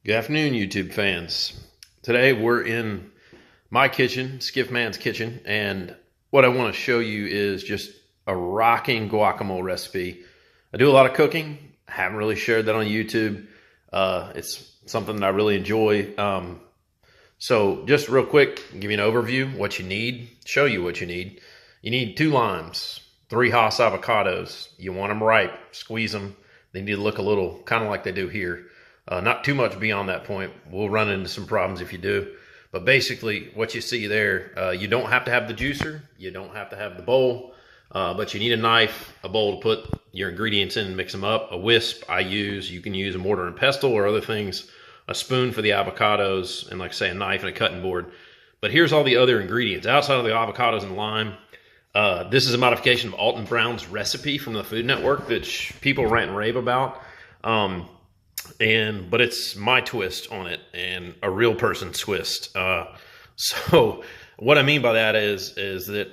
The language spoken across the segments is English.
Good afternoon, YouTube fans. Today we're in my kitchen, Skiffman's kitchen, and what I want to show you is just a rocking guacamole recipe. I do a lot of cooking. I haven't really shared that on YouTube. It's something that I really enjoy. So just real quick, give you an overview, what you need, show you what you need. You need 2 limes, 3 Hass avocados. You want them ripe, squeeze them. They need to look a little kind of like they do here. Not too much beyond that point. We'll run into some problems if you do. But basically, what you see there, you don't have to have the juicer. You don't have to have the bowl. But you need a knife, a bowl to put your ingredients in and mix them up. A whisk I use. You can use a mortar and pestle or other things. A spoon for the avocados. And like I say, a knife and a cutting board. But here's all the other ingredients. Outside of the avocados and lime, this is a modification of Alton Brown's recipe from the Food Network that people rant and rave about. But it's my twist on it and a real person's twist. So what I mean by that is that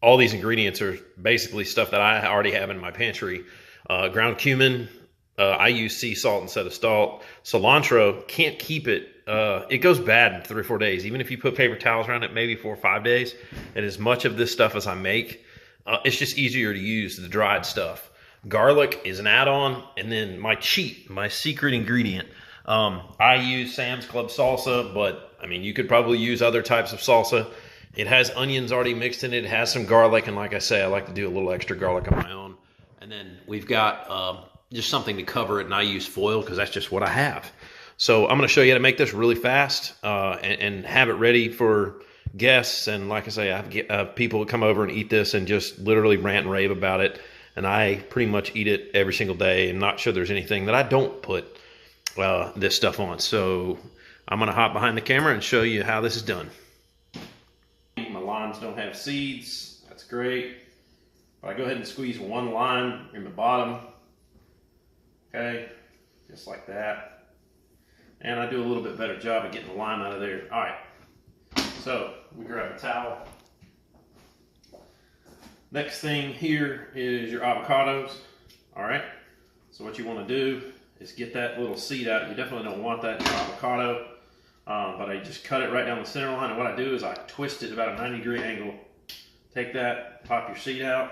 all these ingredients are basically stuff that I already have in my pantry. Ground cumin, I use sea salt instead of salt. Cilantro, can't keep it. It goes bad in 3 or 4 days. Even if you put paper towels around it, maybe 4 or 5 days. And as much of this stuff as I make, it's just easier to use the dried stuff. Garlic is an add-on, and then my secret ingredient. I use Sam's Club salsa, but I mean, you could probably use other types of salsa. It has onions already mixed in it. It has some garlic, and like I say, I like to do a little extra garlic on my own. And then we've got just something to cover it, and I use foil because that's just what I have. So I'm going to show you how to make this really fast and have it ready for guests. And like I say, I have people who come over and eat this and just literally rant and rave about it. And I pretty much eat it every single day. I'm not sure there's anything that I don't put this stuff on. So I'm going to hop behind the camera and show you how this is done. My limes don't have seeds. That's great. But I go ahead and squeeze 1 lime in the bottom. Okay, just like that. And I do a little bit better job of getting the lime out of there. All right, so we grab a towel. Next thing here is your avocados. All right, so what you want to do is get that little seed out. You definitely don't want that in your avocado, but I just cut it right down the center line. And what I do is I twist it about a 90-degree angle. Take that, pop your seed out.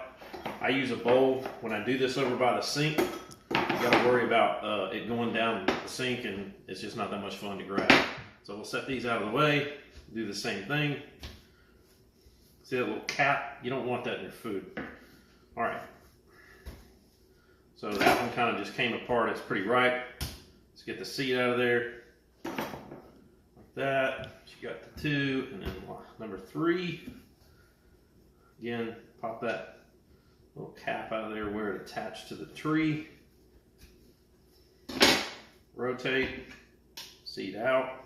I use a bowl. When I do this over by the sink, you got to worry about it going down the sink, and it's just not that much fun to grab. So we'll set these out of the way, do the same thing. See that little cap? You don't want that in your food. All right. So that one kind of just came apart. It's pretty ripe. Let's get the seed out of there. Like that. You got the 2, and then number 3. Again, pop that little cap out of there where it attached to the tree. Rotate, seed out,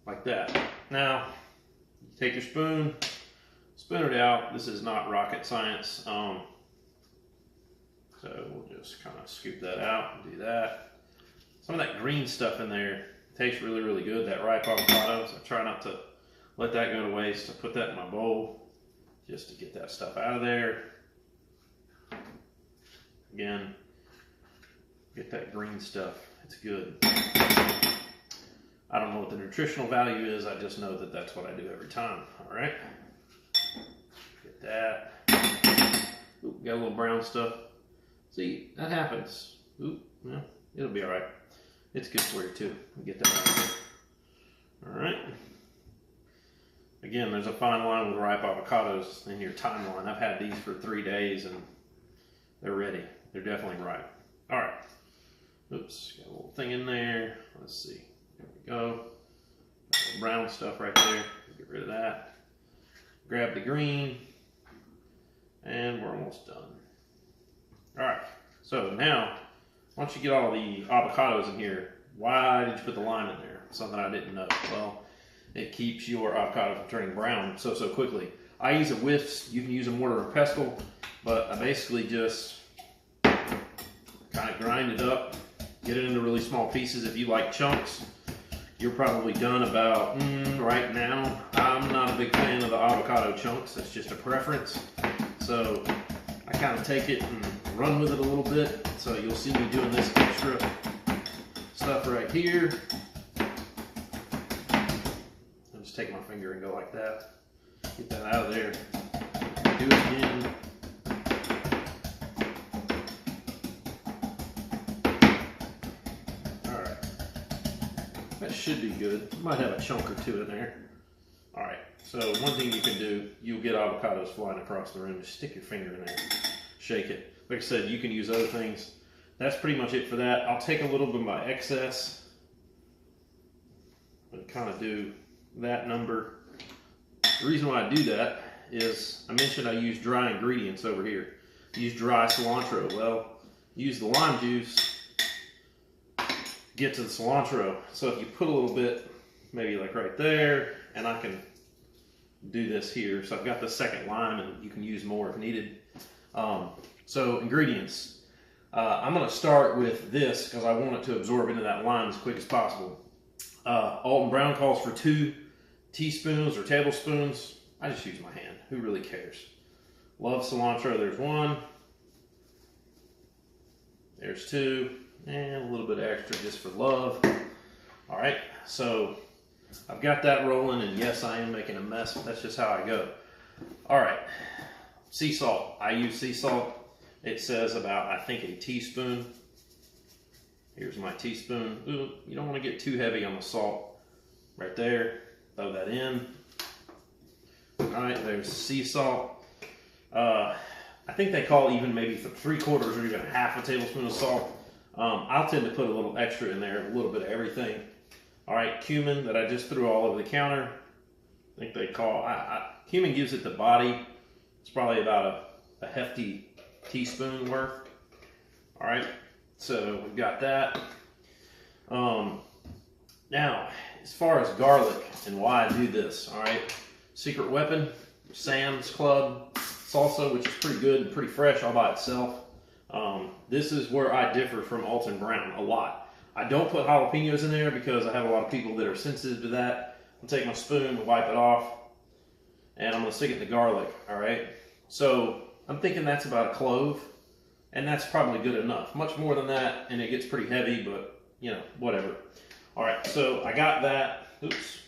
like that. Now, take your spoon it out. This is not rocket science. So we'll just kind of scoop that out and do that. Some of that green stuff in there tastes really, really good. That ripe avocado. So I try not to let that go to waste. I put that in my bowl just to get that stuff out of there. Again, get that green stuff. It's good. I don't know what the nutritional value is. I just know that that's what I do every time. All right. Get that. Ooh, got a little brown stuff. See, that happens. Ooh, well, it'll be all right. It's good for you too. Get that out of there. All right. Again, there's a fine line with ripe avocados in your timeline. I've had these for 3 days and they're ready. They're definitely ripe. All right. Oops, got a little thing in there. Let's see. There we go. Got a little brown stuff right there. Get rid of that. Grab the green. And we're almost done. All right. So now, once you get all the avocados in here, why did you put the lime in there? Something I didn't know. Well, it keeps your avocado from turning brown so quickly. I use a whisk. You can use a mortar or pestle, but I basically just kind of grind it up, get it into really small pieces. If you like chunks, you're probably done about, right now, I'm not a big fan of the avocado chunks. That's just a preference. So I kind of take it and run with it a little bit. So you'll see me doing this extra stuff right here. I'll just take my finger and go like that. Get that out of there. Do it again. Alright. That should be good. Might have a chunk or two in there. Alright, so one thing you can do, you'll get avocados flying across the room. Just stick your finger in there. Shake it. Like I said, you can use other things. That's pretty much it for that. I'll take a little bit of my excess and kind of do that number. The reason why I do that is I mentioned I use dry ingredients over here. I use dry cilantro. Well, use the lime juice, get to the cilantro. So if you put a little bit, maybe like right there, and I can do this here. So I've got the second lime, and you can use more if needed. So ingredients. I'm going to start with this because I want it to absorb into that lime as quick as possible. Alton Brown calls for 2 teaspoons or tablespoons. I just use my hand. Who really cares? Love cilantro. There's 1. There's 2. And a little bit extra just for love. All right. So I've got that rolling. And yes, I am making a mess, but that's just how I go. All right. Sea salt. I use sea salt. It says about, I think, a teaspoon. Here's my teaspoon. Ooh, you don't want to get too heavy on the salt. Right there. Throw that in. All right, there's sea salt. I think they call even maybe 3/4 or even half a tablespoon of salt. I'll tend to put a little extra in there, a little bit of everything. All right, cumin that I just threw all over the counter. I think they call, cumin gives it the body. It's probably about a hefty teaspoon worth. All right, so we've got that. Now, as far as garlic and why I do this, all right, secret weapon, Sam's Club salsa, which is pretty good and pretty fresh all by itself. This is where I differ from Alton Brown a lot. I don't put jalapenos in there because I have a lot of people that are sensitive to that. I'll take my spoon, wipe it off, and I'm gonna stick it in the garlic, all right? So I'm thinking that's about a clove, and that's probably good enough. Much more than that, and it gets pretty heavy, but you know, whatever. All right, so I got that. Oops.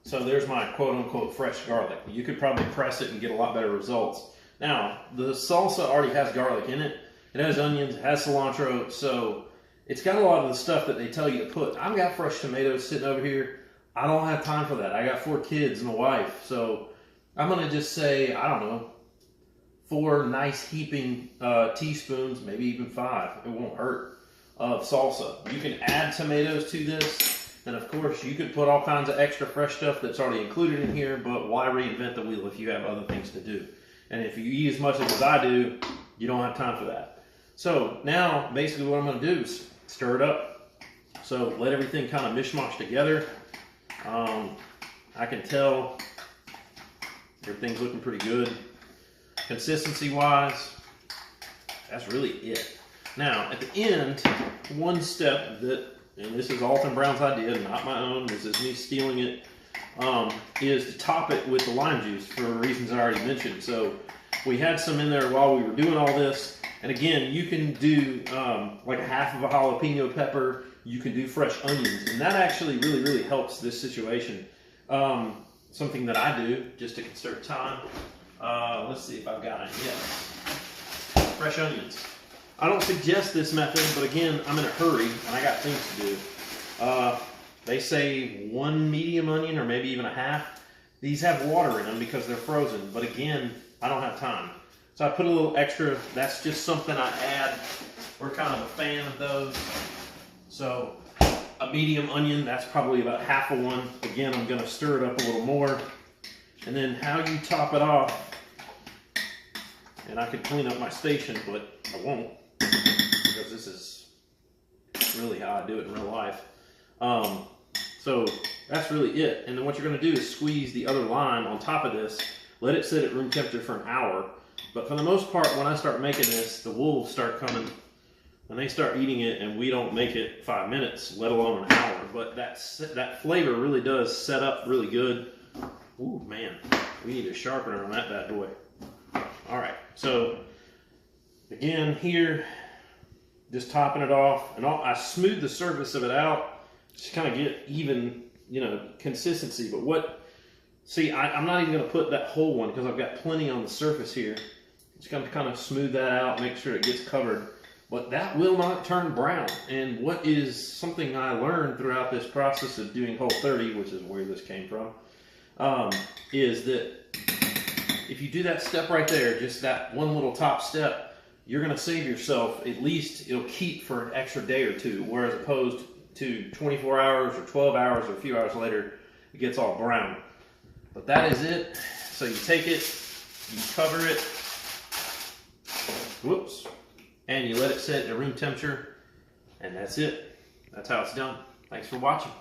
So there's my quote-unquote fresh garlic. You could probably press it and get a lot better results. Now, the salsa already has garlic in it. It has onions, it has cilantro, so it's got a lot of the stuff that they tell you to put. I've got fresh tomatoes sitting over here. I don't have time for that. I got 4 kids and a wife, so I'm gonna just say, I don't know, 4 nice heaping teaspoons, maybe even 5, it won't hurt, of salsa. You can add tomatoes to this, and of course you could put all kinds of extra fresh stuff that's already included in here, but why reinvent the wheel if you have other things to do? And if you eat as much as I do, you don't have time for that. So now, basically what I'm gonna do is stir it up. So let everything kind of mishmash together. I can tell everything's looking pretty good. Consistency wise, that's really it. Now, at the end, one step that, and this is Alton Brown's idea, not my own, this is me stealing it, is to top it with the lime juice for reasons I already mentioned. So we had some in there while we were doing all this. And again, you can do like a half of a jalapeno pepper. You can do fresh onions. And that actually really, really helps this situation. Something that I do just to conserve time. Let's see if I've got it yet. Fresh onions. I don't suggest this method, but again, I'm in a hurry and I got things to do. They say 1 medium onion or maybe even a half. These have water in them because they're frozen, but again, I don't have time. So I put a little extra. That's just something I add. We're kind of a fan of those. So a medium onion, that's probably about half of one. Again, I'm gonna stir it up a little more. And then how you top it off, and I could clean up my station, but I won't, because this is really how I do it in real life. So that's really it. And then what you're gonna do is squeeze the other lime on top of this, let it sit at room temperature for an hour. But for the most part, when I start making this, the wolves start coming and they start eating it, and we don't make it 5 minutes, let alone an hour. But that flavor really does set up really good. Ooh, man, we need a sharpener on that bad boy. All right, so again here, just topping it off, and I smooth the surface of it out, just kind of get even, consistency. But I'm not even going to put that whole one because I've got plenty on the surface here. Just going to kind of smooth that out, make sure it gets covered. But that will not turn brown. And what is something I learned throughout this process of doing Whole 30, which is where this came from, is that if you do that step right there, just that one little top step, you're going to save yourself, at least it'll keep for an extra day or two, whereas opposed to 24 hours or 12 hours or a few hours later, it gets all brown. But that is it. So you take it, you cover it, whoops, and you let it sit at room temperature, and that's it. That's how it's done. Thanks for watching.